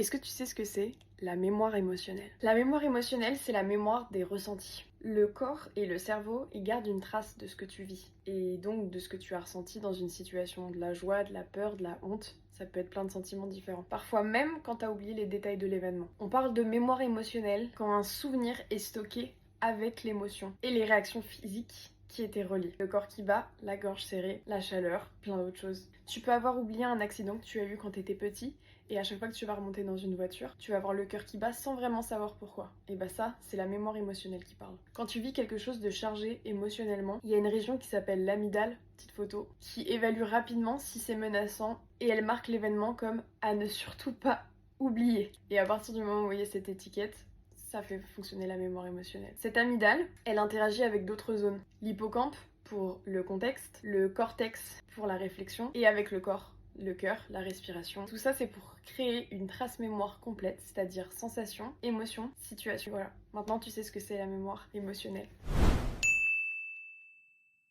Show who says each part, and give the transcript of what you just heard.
Speaker 1: Est-ce que tu sais ce que c'est la mémoire émotionnelle? La mémoire émotionnelle, c'est la mémoire des ressentis. Le corps et le cerveau, ils gardent une trace de ce que tu vis et donc de ce que tu as ressenti dans une situation, de la joie, de la peur, de la honte. Ça peut être plein de sentiments différents. Parfois même quand tu as oublié les détails de l'événement. On parle de mémoire émotionnelle quand un souvenir est stocké avec l'émotion et les réactions physiques qui étaient reliées. Le corps qui bat, la gorge serrée, la chaleur, plein d'autres choses. Tu peux avoir oublié un accident que tu as eu quand tu étais petit et à chaque fois que tu vas remonter dans une voiture, tu vas avoir le cœur qui bat sans vraiment savoir pourquoi. Et bah ça, c'est la mémoire émotionnelle qui parle. Quand tu vis quelque chose de chargé émotionnellement, il y a une région qui s'appelle l'amygdale, petite photo, qui évalue rapidement si c'est menaçant et elle marque l'événement comme à ne surtout pas oublier. Et à partir du moment où vous voyez cette étiquette, ça fait fonctionner la mémoire émotionnelle. Cette amygdale, elle interagit avec d'autres zones. L'hippocampe pour le contexte, le cortex pour la réflexion et avec le corps, le cœur, la respiration. Tout ça, c'est pour créer une trace mémoire complète, c'est-à-dire sensation, émotion, situation. Voilà. Maintenant, tu sais ce que c'est la mémoire émotionnelle.